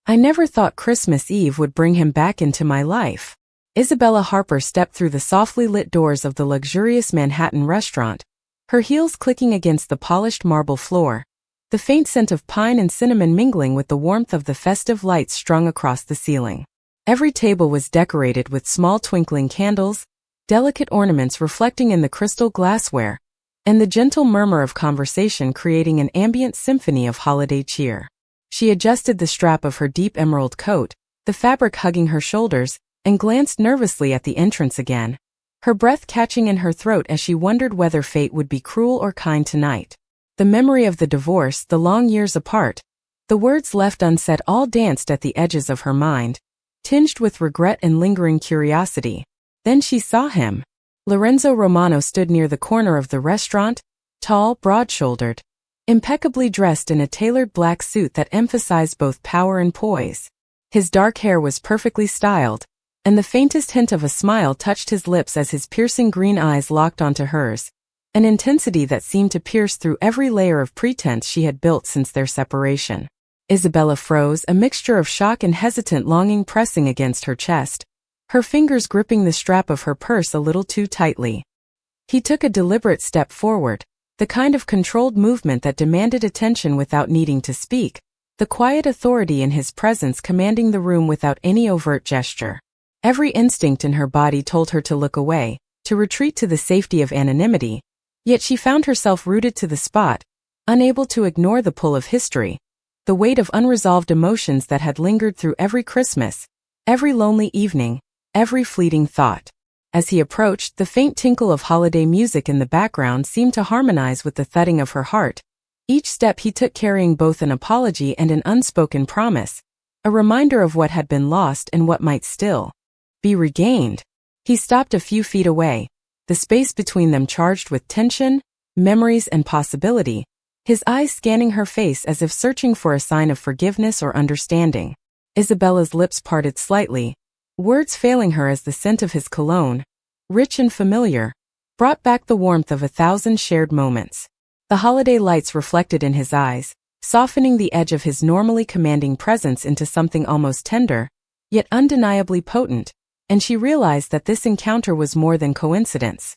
I never thought Christmas Eve would bring him back into my life. Isabella Harper stepped through the softly lit doors of the luxurious Manhattan restaurant, her heels clicking against the polished marble floor, the faint scent of pine and cinnamon mingling with the warmth of the festive lights strung across the ceiling. Every table was decorated with small twinkling candles, delicate ornaments reflecting in the crystal glassware, and the gentle murmur of conversation creating an ambient symphony of holiday cheer. She adjusted the strap of her deep emerald coat, the fabric hugging her shoulders, and glanced nervously at the entrance again, her breath catching in her throat as she wondered whether fate would be cruel or kind tonight. The memory of the divorce, the long years apart, the words left unsaid all danced at the edges of her mind, tinged with regret and lingering curiosity. Then she saw him. Lorenzo Romano stood near the corner of the restaurant, tall, broad-shouldered, impeccably dressed in a tailored black suit that emphasized both power and poise. His dark hair was perfectly styled, and the faintest hint of a smile touched his lips as his piercing green eyes locked onto hers, an intensity that seemed to pierce through every layer of pretense she had built since their separation. Isabella froze, a mixture of shock and hesitant longing pressing against her chest, her fingers gripping the strap of her purse a little too tightly. He took a deliberate step forward, the kind of controlled movement that demanded attention without needing to speak, the quiet authority in his presence commanding the room without any overt gesture. Every instinct in her body told her to look away, to retreat to the safety of anonymity, yet she found herself rooted to the spot, unable to ignore the pull of history, the weight of unresolved emotions that had lingered through every Christmas, every lonely evening, every fleeting thought. As he approached, the faint tinkle of holiday music in the background seemed to harmonize with the thudding of her heart, each step he took carrying both an apology and an unspoken promise, a reminder of what had been lost and what might still be regained. He stopped a few feet away, the space between them charged with tension, memories, and possibility, his eyes scanning her face as if searching for a sign of forgiveness or understanding. Isabella's lips parted slightly, words failing her as the scent of his cologne, rich and familiar, brought back the warmth of 1,000 shared moments. The holiday lights reflected in his eyes, softening the edge of his normally commanding presence into something almost tender, yet undeniably potent, and she realized that this encounter was more than coincidence.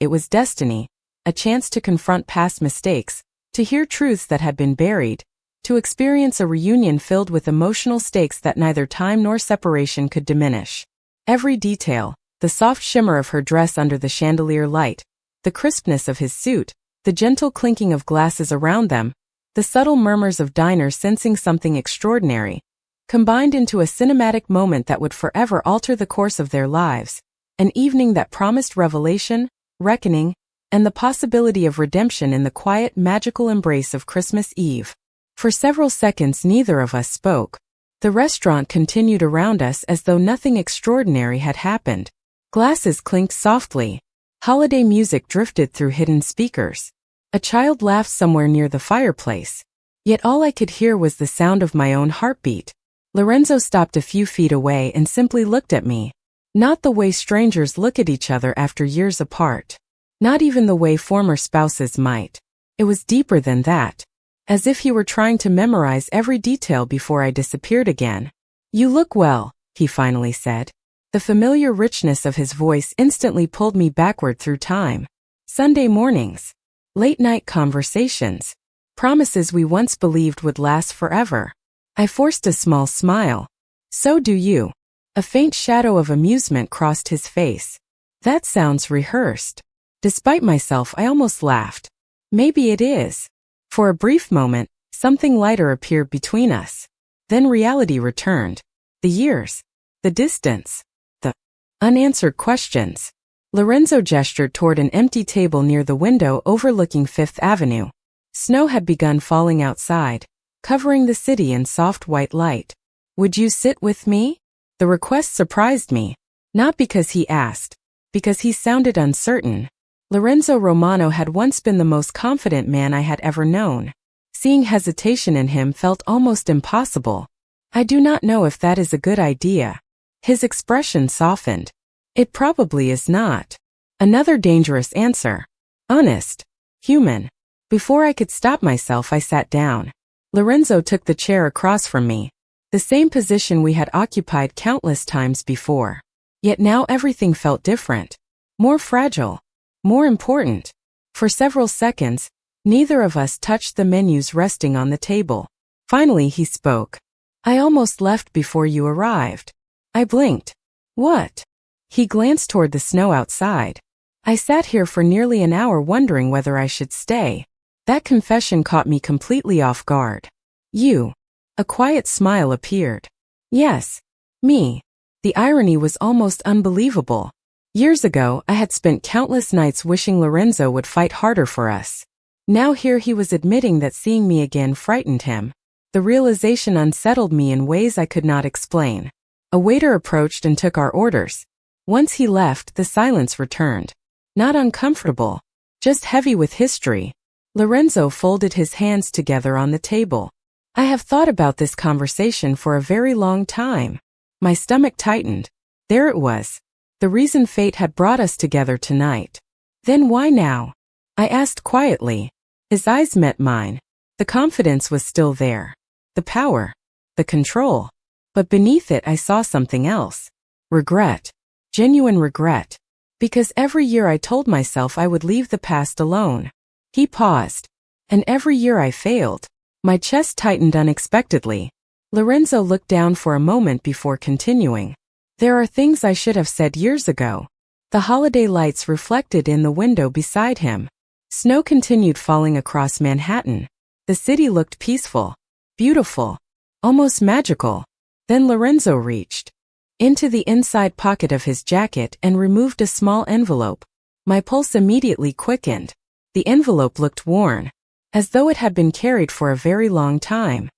It was destiny, a chance to confront past mistakes, to hear truths that had been buried, to experience a reunion filled with emotional stakes that neither time nor separation could diminish. Every detail, the soft shimmer of her dress under the chandelier light, the crispness of his suit, the gentle clinking of glasses around them, the subtle murmurs of diners sensing something extraordinary, combined into a cinematic moment that would forever alter the course of their lives, an evening that promised revelation, reckoning, and the possibility of redemption in the quiet, magical embrace of Christmas Eve. For several seconds neither of us spoke. The restaurant continued around us as though nothing extraordinary had happened. Glasses clinked softly. Holiday music drifted through hidden speakers. A child laughed somewhere near the fireplace. Yet all I could hear was the sound of my own heartbeat. Lorenzo stopped a few feet away and simply looked at me. Not the way strangers look at each other after years apart. Not even the way former spouses might. It was deeper than that. As if he were trying to memorize every detail before I disappeared again. "You look well," he finally said. The familiar richness of his voice instantly pulled me backward through time. Sunday mornings. Late-night conversations. Promises we once believed would last forever. I forced a small smile. "So do you." A faint shadow of amusement crossed his face. "That sounds rehearsed." Despite myself, I almost laughed. "Maybe it is." For a brief moment, something lighter appeared between us. Then reality returned. The years. The distance. The unanswered questions. Lorenzo gestured toward an empty table near the window overlooking Fifth Avenue. Snow had begun falling outside, covering the city in soft white light. "Would you sit with me?" The request surprised me. Not because he asked, because he sounded uncertain. Lorenzo Romano had once been the most confident man I had ever known. Seeing hesitation in him felt almost impossible. "I do not know if that is a good idea." His expression softened. "It probably is not." Another dangerous answer. Honest. Human. Before I could stop myself, I sat down. Lorenzo took the chair across from me. the same position we had occupied countless times before. Yet now everything felt different, more fragile, more important. For several seconds, neither of us touched the menus resting on the table. Finally he spoke. "I almost left before you arrived." I blinked. "What?" He glanced toward the snow outside. "I sat here for nearly an hour wondering whether I should stay." That confession caught me completely off guard. "You?" A quiet smile appeared. "Yes, me." The irony was almost unbelievable. Years ago, I had spent countless nights wishing Lorenzo would fight harder for us. Now here he was admitting that seeing me again frightened him. The realization unsettled me in ways I could not explain. A waiter approached and took our orders. Once he left, the silence returned. Not uncomfortable, just heavy with history. Lorenzo folded his hands together on the table. "I have thought about this conversation for a very long time." My stomach tightened. There it was. The reason fate had brought us together tonight. "Then why now?" I asked quietly. His eyes met mine. The confidence was still there. The power. The control. But beneath it I saw something else. Regret. Genuine regret. Because every year I told myself I would leave the past alone. He paused. "And every year I failed." My chest tightened unexpectedly. Lorenzo looked down for a moment before continuing. "There are things I should have said years ago." The holiday lights reflected in the window beside him. Snow continued falling across Manhattan. The city looked peaceful, beautiful, almost magical. Then Lorenzo reached into the inside pocket of his jacket and removed a small envelope. My pulse immediately quickened. The envelope looked worn, as though it had been carried for a very long time.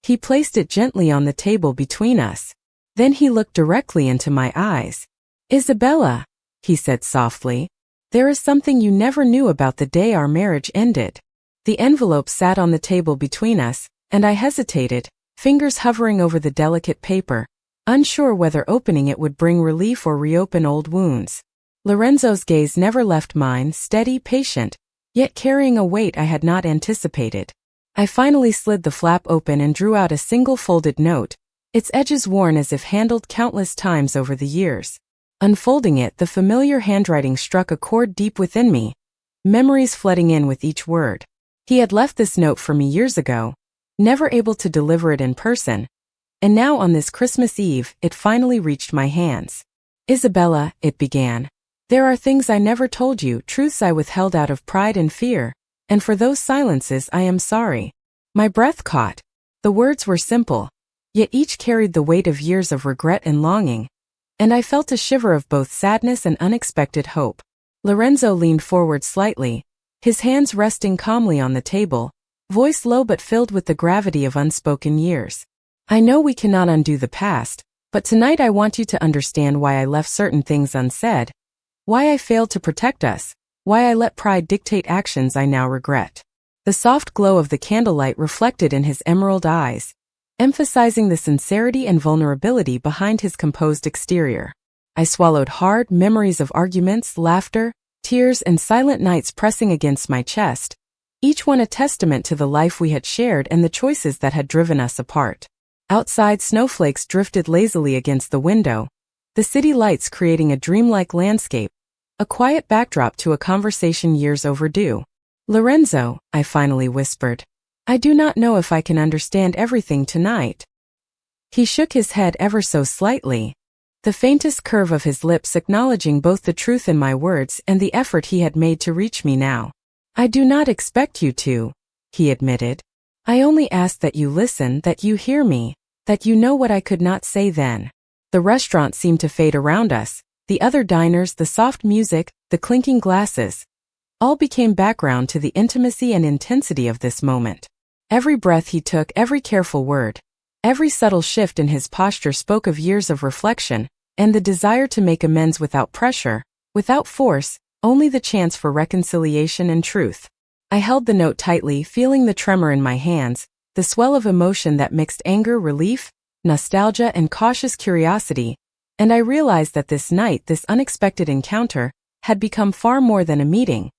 He placed it gently on the table between us. Then he looked directly into my eyes. "Isabella," he said softly, "there is something you never knew about the day our marriage ended." The envelope sat on the table between us, and I hesitated, fingers hovering over the delicate paper, unsure whether opening it would bring relief or reopen old wounds. Lorenzo's gaze never left mine, steady, patient, yet carrying a weight I had not anticipated. I finally slid the flap open and drew out a single folded note, its edges worn as if handled countless times over the years. Unfolding it, the familiar handwriting struck a chord deep within me, memories flooding in with each word. He had left this note for me years ago, never able to deliver it in person, and now on this Christmas Eve, it finally reached my hands. "Isabella," it began, "there are things I never told you, truths I withheld out of pride and fear, and for those silences I am sorry." My breath caught. The words were simple, yet each carried the weight of years of regret and longing, and I felt a shiver of both sadness and unexpected hope. Lorenzo leaned forward slightly, his hands resting calmly on the table, voice low but filled with the gravity of unspoken years. "I know we cannot undo the past, but tonight I want you to understand why I left certain things unsaid, why I failed to protect us, why I let pride dictate actions I now regret." The soft glow of the candlelight reflected in his emerald eyes, emphasizing the sincerity and vulnerability behind his composed exterior. I swallowed hard, memories of arguments, laughter, tears, and silent nights pressing against my chest, each one a testament to the life we had shared and the choices that had driven us apart. Outside, snowflakes drifted lazily against the window, the city lights creating a dreamlike landscape, a quiet backdrop to a conversation years overdue. "Lorenzo," I finally whispered, "I do not know if I can understand everything tonight." He shook his head ever so slightly, the faintest curve of his lips acknowledging both the truth in my words and the effort he had made to reach me now. "I do not expect you to," he admitted. "I only ask that you listen, that you hear me, that you know what I could not say then." The restaurant seemed to fade around us, the other diners, the soft music, the clinking glasses, all became background to the intimacy and intensity of this moment. Every breath he took, every careful word, every subtle shift in his posture spoke of years of reflection, and the desire to make amends without pressure, without force, only the chance for reconciliation and truth. I held the note tightly, feeling the tremor in my hands, the swell of emotion that mixed anger, relief, nostalgia, and cautious curiosity, and I realized that this night, this unexpected encounter, had become far more than a meeting.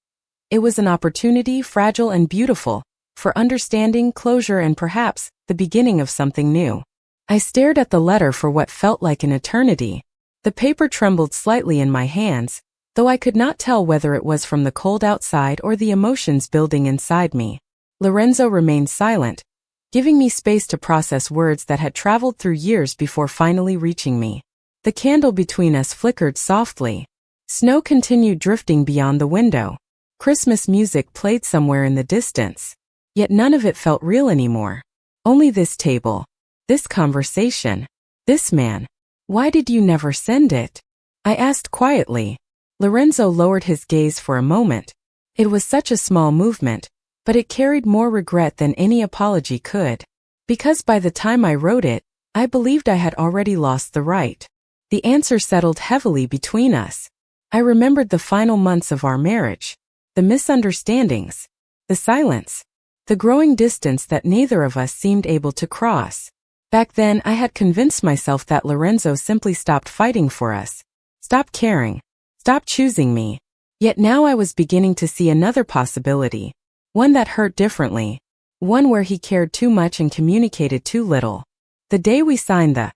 It was an opportunity, fragile and beautiful, for understanding, closure, and perhaps the beginning of something new. I stared at the letter for what felt like an eternity. The paper trembled slightly in my hands, though I could not tell whether it was from the cold outside or the emotions building inside me. Lorenzo remained silent, giving me space to process words that had traveled through years before finally reaching me. The candle between us flickered softly. Snow continued drifting beyond the window. Christmas music played somewhere in the distance. Yet none of it felt real anymore. Only this table. This conversation. This man. Why did you never send it? I asked quietly. Lorenzo lowered his gaze for a moment. It was such a small movement, but it carried more regret than any apology could. Because by the time I wrote it, I believed I had already lost the right. The answer settled heavily between us. I remembered the final months of our marriage. The misunderstandings. The silence. The growing distance that neither of us seemed able to cross. Back then I had convinced myself that Lorenzo simply stopped fighting for us. Stopped caring. Stopped choosing me. Yet now I was beginning to see another possibility. One that hurt differently. One where he cared too much and communicated too little. The day we signed the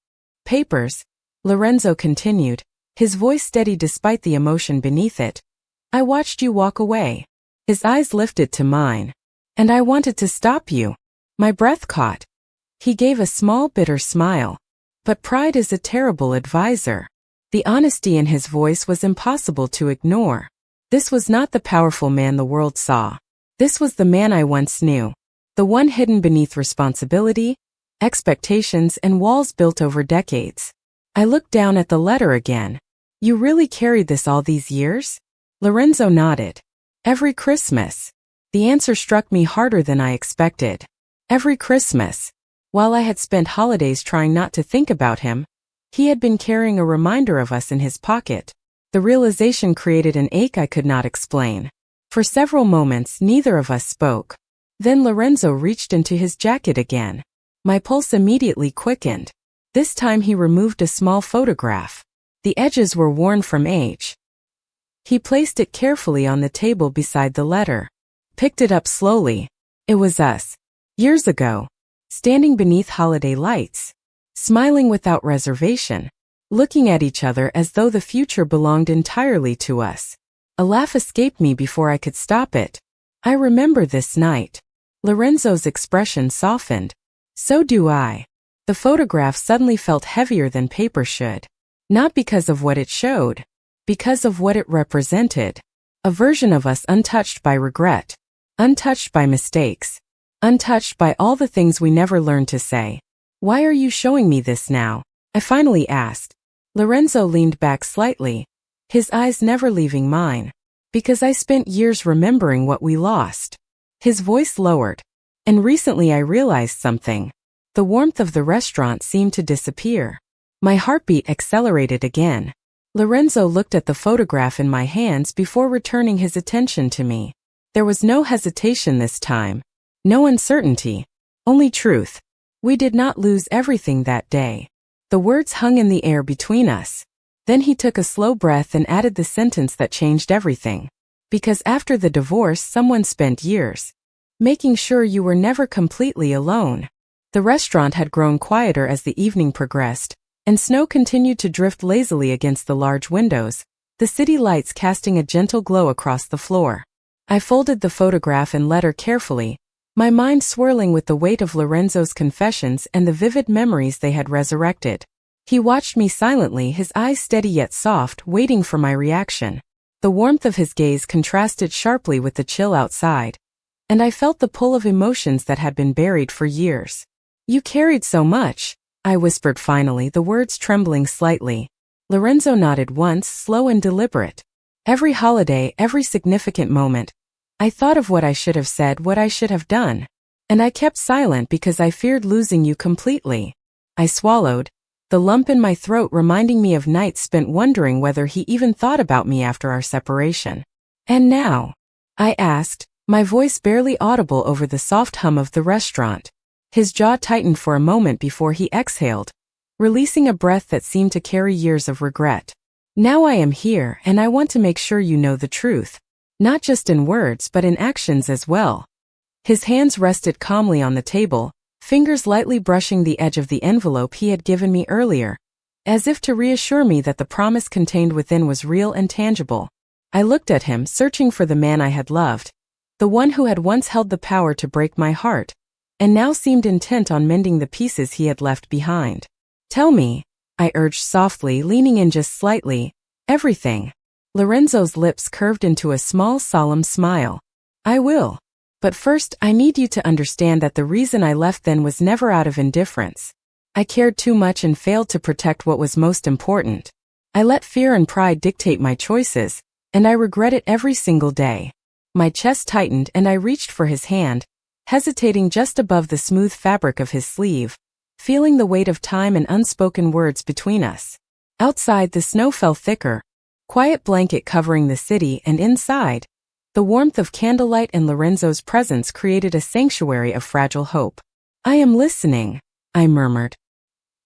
papers, Lorenzo continued, his voice steady despite the emotion beneath it. I watched you walk away. His eyes lifted to mine. And I wanted to stop you. My breath caught. He gave a small bitter smile. But pride is a terrible advisor. The honesty in his voice was impossible to ignore. This was not the powerful man the world saw. This was the man I once knew. The one hidden beneath responsibility, expectations, and walls built over decades. I looked down at the letter again. You really carried this all these years? Lorenzo nodded. Every Christmas. The answer struck me harder than I expected. Every Christmas. While I had spent holidays trying not to think about him, he had been carrying a reminder of us in his pocket. The realization created an ache I could not explain. For several moments, neither of us spoke. Then Lorenzo reached into his jacket again. My pulse immediately quickened. This time he removed a small photograph. The edges were worn from age. He placed it carefully on the table beside the letter. Picked it up slowly. It was us. Years ago. Standing beneath holiday lights. Smiling without reservation. Looking at each other as though the future belonged entirely to us. A laugh escaped me before I could stop it. I remember this night. Lorenzo's expression softened. So do I. The photograph suddenly felt heavier than paper should. Not because of what it showed. Because of what it represented. A version of us untouched by regret. Untouched by mistakes. Untouched by all the things we never learned to say. Why are you showing me this now? I finally asked. Lorenzo leaned back slightly, his eyes never leaving mine. Because I spent years remembering what we lost. His voice lowered. And recently I realized something. The warmth of the restaurant seemed to disappear. My heartbeat accelerated again. Lorenzo looked at the photograph in my hands before returning his attention to me. There was no hesitation this time. No uncertainty. Only truth. We did not lose everything that day. The words hung in the air between us. Then he took a slow breath and added the sentence that changed everything. Because after the divorce, someone spent years making sure you were never completely alone. The restaurant had grown quieter as the evening progressed, and snow continued to drift lazily against the large windows, the city lights casting a gentle glow across the floor. I folded the photograph and letter carefully, my mind swirling with the weight of Lorenzo's confessions and the vivid memories they had resurrected. He watched me silently, his eyes steady yet soft, waiting for my reaction. The warmth of his gaze contrasted sharply with the chill outside, and I felt the pull of emotions that had been buried for years. You carried so much, I whispered finally, the words trembling slightly. Lorenzo nodded once, slow and deliberate. Every holiday, every significant moment, I thought of what I should have said, what I should have done. And I kept silent because I feared losing you completely. I swallowed, the lump in my throat reminding me of nights spent wondering whether he even thought about me after our separation. And now? I asked, my voice barely audible over the soft hum of the restaurant. His jaw tightened for a moment before he exhaled, releasing a breath that seemed to carry years of regret. Now I am here, and I want to make sure you know the truth. Not just in words but in actions as well. His hands rested calmly on the table, fingers lightly brushing the edge of the envelope he had given me earlier, as if to reassure me that the promise contained within was real and tangible. I looked at him, searching for the man I had loved, the one who had once held the power to break my heart, and now seemed intent on mending the pieces he had left behind. "Tell me," I urged softly, leaning in just slightly, "everything." Lorenzo's lips curved into a small, solemn smile. "I will. But first, I need you to understand that the reason I left then was never out of indifference. I cared too much and failed to protect what was most important. I let fear and pride dictate my choices, and I regret it every single day." My chest tightened and I reached for his hand, hesitating just above the smooth fabric of his sleeve, feeling the weight of time and unspoken words between us. Outside, the snow fell thicker, quiet blanket covering the city, and inside, the warmth of candlelight and Lorenzo's presence created a sanctuary of fragile hope. "I am listening," I murmured.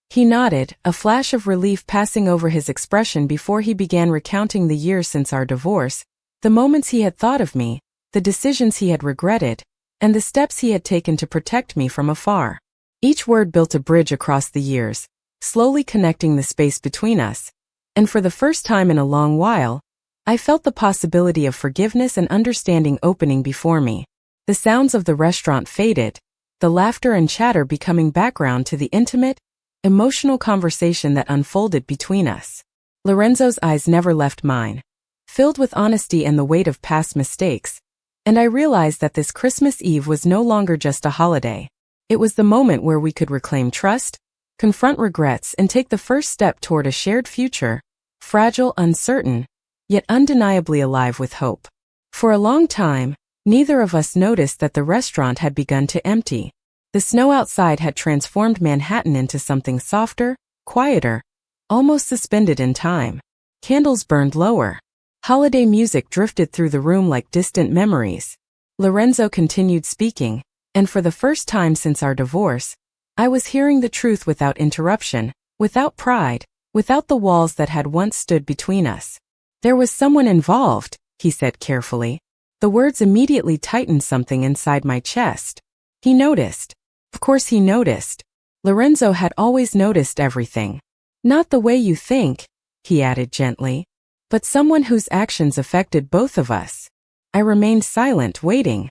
He nodded, a flash of relief passing over his expression before he began recounting the years since our divorce, the moments he had thought of me, the decisions he had regretted, and the steps he had taken to protect me from afar. Each word built a bridge across the years, slowly connecting the space between us, and for the first time in a long while, I felt the possibility of forgiveness and understanding opening before me. The sounds of the restaurant faded, the laughter and chatter becoming background to the intimate, emotional conversation that unfolded between us. Lorenzo's eyes never left mine, filled with honesty and the weight of past mistakes, and I realized that this Christmas Eve was no longer just a holiday. It was the moment where we could reclaim trust, confront regrets, and take the first step toward a shared future, fragile, uncertain, yet undeniably alive with hope. For a long time, neither of us noticed that the restaurant had begun to empty. The snow outside had transformed Manhattan into something softer, quieter, almost suspended in time. Candles burned lower. Holiday music drifted through the room like distant memories. Lorenzo continued speaking, and for the first time since our divorce, I was hearing the truth without interruption, without pride, without the walls that had once stood between us. "There was someone involved," he said carefully. The words immediately tightened something inside my chest. He noticed. Of course he noticed. Lorenzo had always noticed everything. "Not the way you think," he added gently, "but someone whose actions affected both of us." I remained silent, waiting.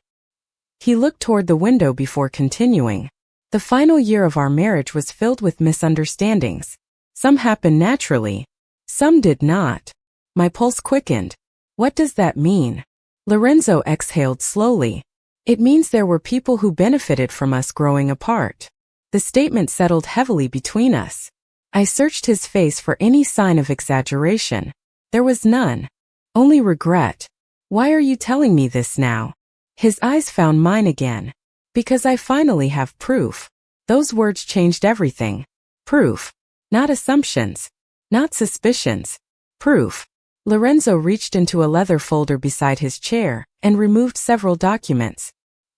He looked toward the window before continuing. "The final year of our marriage was filled with misunderstandings. Some happened naturally. Some did not." My pulse quickened. "What does that mean?" Lorenzo exhaled slowly. "It means there were people who benefited from us growing apart." The statement settled heavily between us. I searched his face for any sign of exaggeration. There was none. Only regret. "Why are you telling me this now?" His eyes found mine again. "Because I finally have proof." Those words changed everything. Proof. Not assumptions. Not suspicions. Proof. Lorenzo reached into a leather folder beside his chair and removed several documents.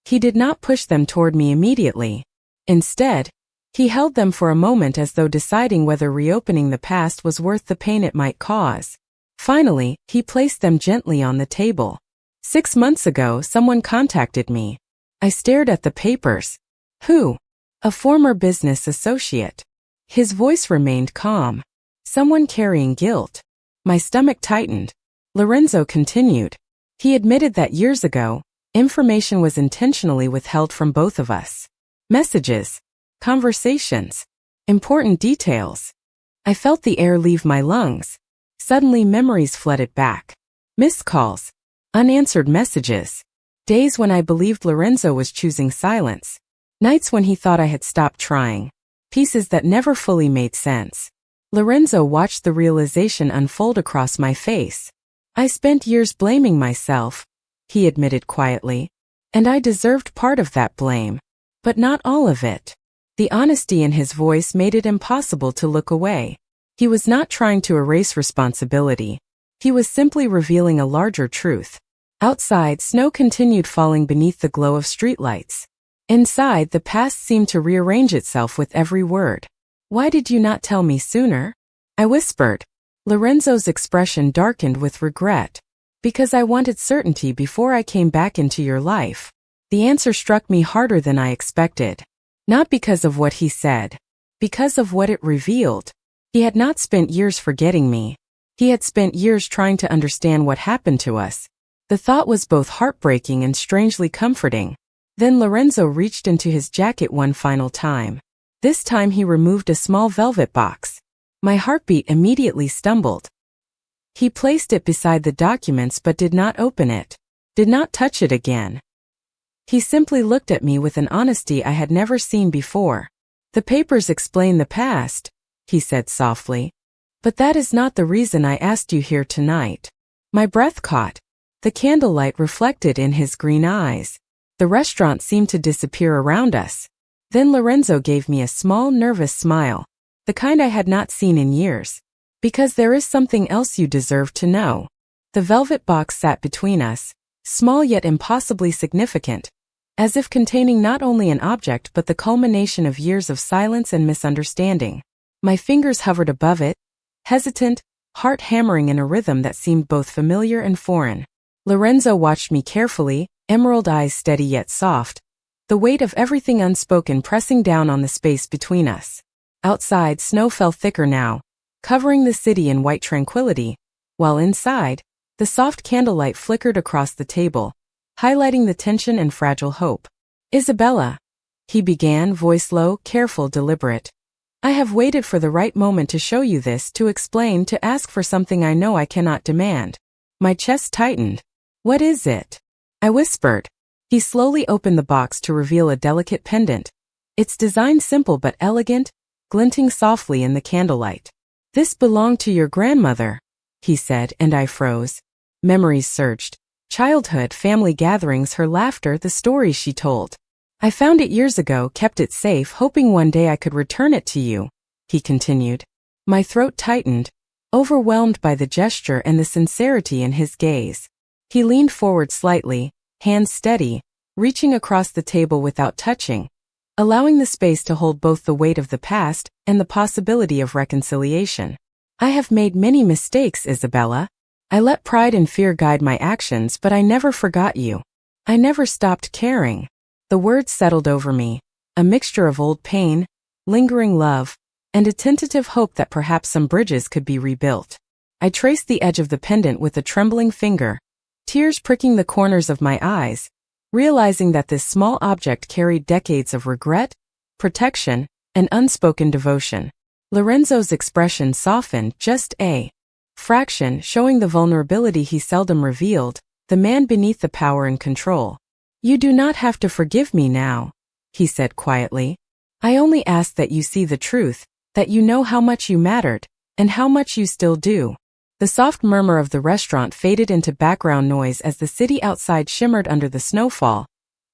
He did not push them toward me immediately. Instead, he held them for a moment as though deciding whether reopening the past was worth the pain it might cause. Finally, he placed them gently on the table. 6 months ago, someone contacted me. I stared at the papers. "Who?" "A former business associate." His voice remained calm. "Someone carrying guilt." My stomach tightened. Lorenzo continued. "He admitted that years ago, information was intentionally withheld from both of us. Messages, conversations, important details." I felt the air leave my lungs. Suddenly memories flooded back. Missed calls, unanswered messages. Days when I believed Lorenzo was choosing silence. Nights when he thought I had stopped trying. Pieces that never fully made sense. Lorenzo watched the realization unfold across my face. "I spent years blaming myself," he admitted quietly, "and I deserved part of that blame. But not all of it." The honesty in his voice made it impossible to look away. He was not trying to erase responsibility. He was simply revealing a larger truth. Outside, snow continued falling beneath the glow of streetlights. Inside, the past seemed to rearrange itself with every word. "Why did you not tell me sooner?" I whispered. Lorenzo's expression darkened with regret. "Because I wanted certainty before I came back into your life." The answer struck me harder than I expected. Not because of what he said. Because of what it revealed. He had not spent years forgetting me. He had spent years trying to understand what happened to us. The thought was both heartbreaking and strangely comforting. Then Lorenzo reached into his jacket one final time. This time he removed a small velvet box. My heartbeat immediately stumbled. He placed it beside the documents but did not open it. Did not touch it again. He simply looked at me with an honesty I had never seen before. "The papers explain the past," he said softly. "But that is not the reason I asked you here tonight." My breath caught. The candlelight reflected in his green eyes. The restaurant seemed to disappear around us. Then Lorenzo gave me a small, nervous smile. The kind I had not seen in years. "Because there is something else you deserve to know." The velvet box sat between us, small yet impossibly significant, as if containing not only an object but the culmination of years of silence and misunderstanding. My fingers hovered above it, hesitant, heart hammering in a rhythm that seemed both familiar and foreign. Lorenzo watched me carefully, emerald eyes steady yet soft, the weight of everything unspoken pressing down on the space between us. Outside, snow fell thicker now, covering the city in white tranquility, while inside, the soft candlelight flickered across the table, highlighting the tension and fragile hope. "Isabella," he began, voice low, careful, deliberate. "I have waited for the right moment to show you this, to explain, to ask for something I know I cannot demand." My chest tightened. "What is it?" I whispered. He slowly opened the box to reveal a delicate pendant. Its design simple but elegant, glinting softly in the candlelight. "This belonged to your grandmother," he said, and I froze. Memories surged. Childhood, family gatherings, her laughter, the stories she told. "I found it years ago, kept it safe, hoping one day I could return it to you," he continued. My throat tightened, overwhelmed by the gesture and the sincerity in his gaze. He leaned forward slightly, hands steady, reaching across the table without touching, allowing the space to hold both the weight of the past and the possibility of reconciliation. "I have made many mistakes, Isabella. I let pride and fear guide my actions, but I never forgot you. I never stopped caring." The words settled over me, a mixture of old pain, lingering love, and a tentative hope that perhaps some bridges could be rebuilt. I traced the edge of the pendant with a trembling finger, tears pricking the corners of my eyes, realizing that this small object carried decades of regret, protection, and unspoken devotion. Lorenzo's expression softened just a fraction, showing the vulnerability he seldom revealed, the man beneath the power and control. "You do not have to forgive me now," he said quietly. "I only ask that you see the truth, that you know how much you mattered, and how much you still do." The soft murmur of the restaurant faded into background noise as the city outside shimmered under the snowfall,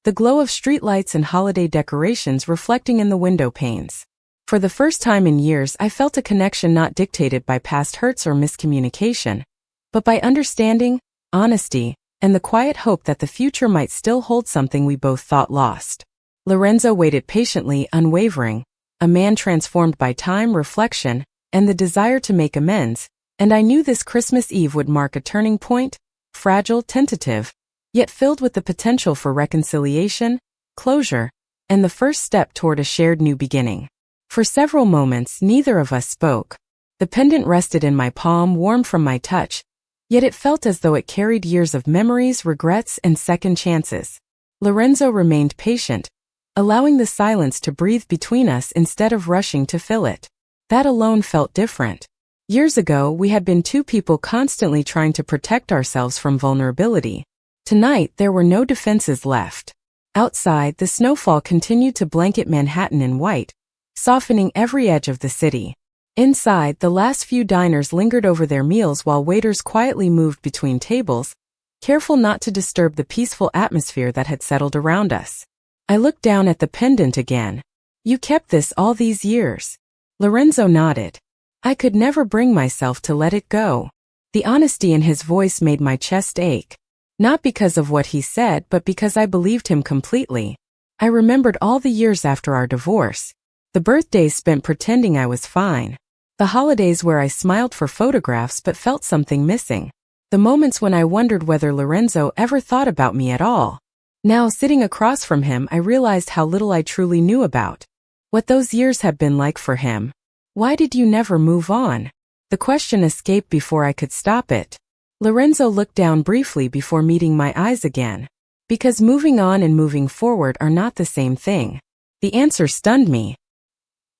the glow of streetlights and holiday decorations reflecting in the window panes. For the first time in years, I felt a connection not dictated by past hurts or miscommunication, but by understanding, honesty, and the quiet hope that the future might still hold something we both thought lost. Lorenzo waited patiently, unwavering, a man transformed by time, reflection, and the desire to make amends, and I knew this Christmas Eve would mark a turning point, fragile, tentative, yet filled with the potential for reconciliation, closure, and the first step toward a shared new beginning. For several moments, neither of us spoke. The pendant rested in my palm, warm from my touch, yet it felt as though it carried years of memories, regrets, and second chances. Lorenzo remained patient, allowing the silence to breathe between us instead of rushing to fill it. That alone felt different. Years ago, we had been two people constantly trying to protect ourselves from vulnerability. Tonight, there were no defenses left. Outside, the snowfall continued to blanket Manhattan in white, softening every edge of the city. Inside, the last few diners lingered over their meals while waiters quietly moved between tables, careful not to disturb the peaceful atmosphere that had settled around us. I looked down at the pendant again. "You kept this all these years?" Lorenzo nodded. I could never bring myself to let it go. The honesty in his voice made my chest ache. Not because of what he said, but because I believed him completely. I remembered all the years after our divorce. The birthdays spent pretending I was fine. The holidays where I smiled for photographs but felt something missing. The moments when I wondered whether Lorenzo ever thought about me at all. Now, sitting across from him, I realized how little I truly knew about what those years had been like for him. Why did you never move on? The question escaped before I could stop it. Lorenzo looked down briefly before meeting my eyes again. Because moving on and moving forward are not the same thing. The answer stunned me.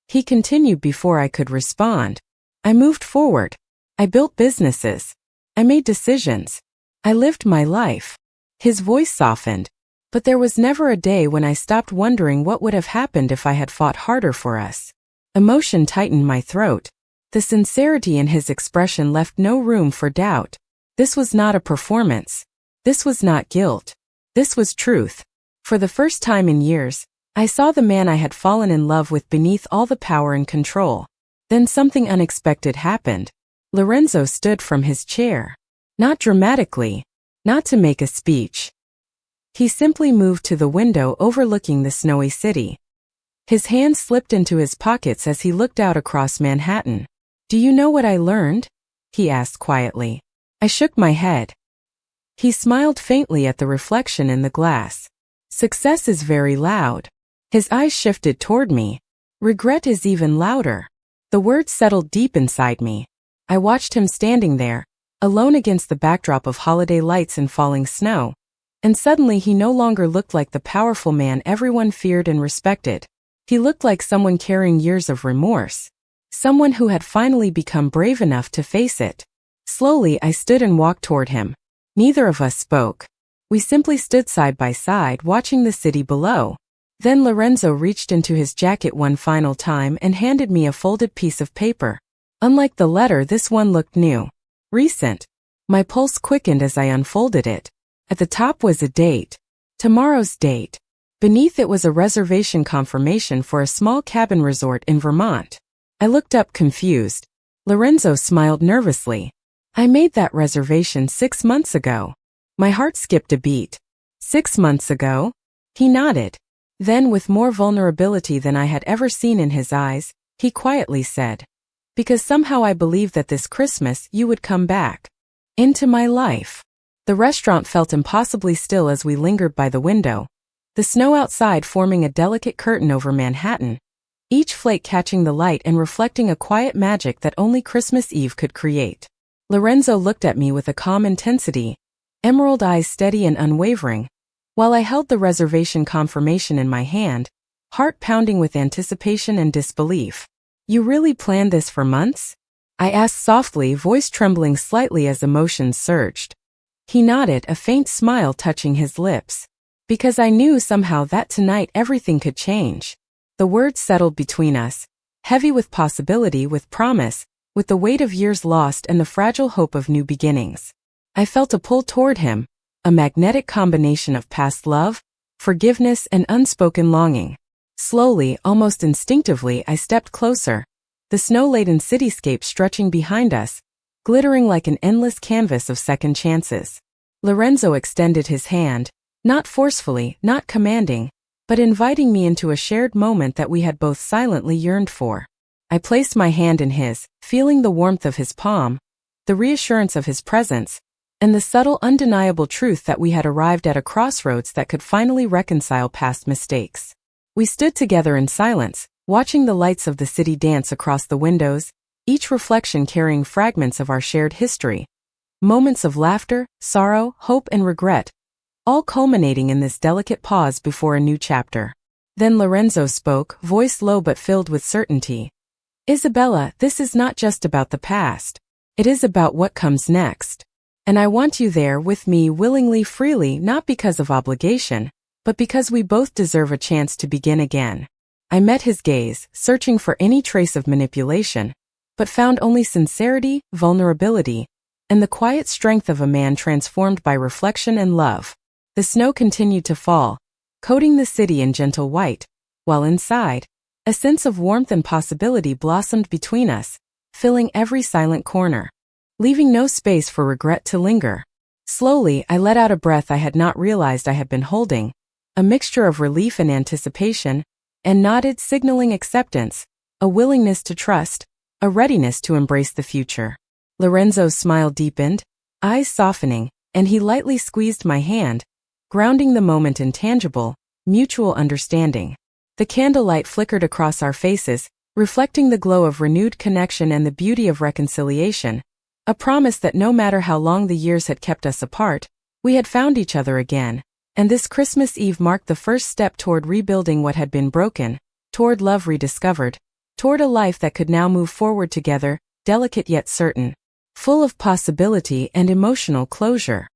He continued before I could respond. I moved forward. I built businesses. I made decisions. I lived my life. His voice softened. But there was never a day when I stopped wondering what would have happened if I had fought harder for us. Emotion tightened my throat. The sincerity in his expression left no room for doubt. This was not a performance. This was not guilt. This was truth. For the first time in years, I saw the man I had fallen in love with beneath all the power and control. Then something unexpected happened. Lorenzo stood from his chair. Not dramatically. Not to make a speech. He simply moved to the window overlooking the snowy city. His hands slipped into his pockets as he looked out across Manhattan. Do you know what I learned? He asked quietly. I shook my head. He smiled faintly at the reflection in the glass. Success is very loud. His eyes shifted toward me. Regret is even louder. The words settled deep inside me. I watched him standing there, alone against the backdrop of holiday lights and falling snow. And suddenly he no longer looked like the powerful man everyone feared and respected. He looked like someone carrying years of remorse. Someone who had finally become brave enough to face it. Slowly I stood and walked toward him. Neither of us spoke. We simply stood side by side watching the city below. Then Lorenzo reached into his jacket one final time and handed me a folded piece of paper. Unlike the letter, this one looked new. Recent. My pulse quickened as I unfolded it. At the top was a date. Tomorrow's date. Beneath it was a reservation confirmation for a small cabin resort in Vermont. I looked up confused. Lorenzo smiled nervously. I made that reservation 6 months ago. My heart skipped a beat. 6 months ago? He nodded. Then, with more vulnerability than I had ever seen in his eyes, he quietly said, because somehow I believed that this Christmas you would come back. Into my life. The restaurant felt impossibly still as we lingered by the window, the snow outside forming a delicate curtain over Manhattan, each flake catching the light and reflecting a quiet magic that only Christmas Eve could create. Lorenzo looked at me with a calm intensity, emerald eyes steady and unwavering, while I held the reservation confirmation in my hand, heart pounding with anticipation and disbelief. You really planned this for months? I asked softly, voice trembling slightly as emotions surged. He nodded, a faint smile touching his lips. Because I knew somehow that tonight everything could change. The words settled between us, heavy with possibility, with promise, with the weight of years lost and the fragile hope of new beginnings. I felt a pull toward him, a magnetic combination of past love, forgiveness, and unspoken longing. Slowly, almost instinctively, I stepped closer, the snow-laden cityscape stretching behind us, glittering like an endless canvas of second chances. Lorenzo extended his hand, not forcefully, not commanding, but inviting me into a shared moment that we had both silently yearned for. I placed my hand in his, feeling the warmth of his palm, the reassurance of his presence, and the subtle, undeniable truth that we had arrived at a crossroads that could finally reconcile past mistakes. We stood together in silence, watching the lights of the city dance across the windows, each reflection carrying fragments of our shared history. Moments of laughter, sorrow, hope, and regret, all culminating in this delicate pause before a new chapter. Then Lorenzo spoke, voice low but filled with certainty. Isabella, this is not just about the past. It is about what comes next. And I want you there with me willingly, freely, not because of obligation, but because we both deserve a chance to begin again. I met his gaze, searching for any trace of manipulation, but found only sincerity, vulnerability, and the quiet strength of a man transformed by reflection and love. The snow continued to fall, coating the city in gentle white, while inside, a sense of warmth and possibility blossomed between us, filling every silent corner, leaving no space for regret to linger. Slowly, I let out a breath I had not realized I had been holding, a mixture of relief and anticipation, and nodded, signaling acceptance, a willingness to trust, a readiness to embrace the future. Lorenzo's smile deepened, eyes softening, and he lightly squeezed my hand, grounding the moment in tangible, mutual understanding. The candlelight flickered across our faces, reflecting the glow of renewed connection and the beauty of reconciliation, a promise that no matter how long the years had kept us apart, we had found each other again. And this Christmas Eve marked the first step toward rebuilding what had been broken, toward love rediscovered, toward a life that could now move forward together, delicate yet certain, full of possibility and emotional closure.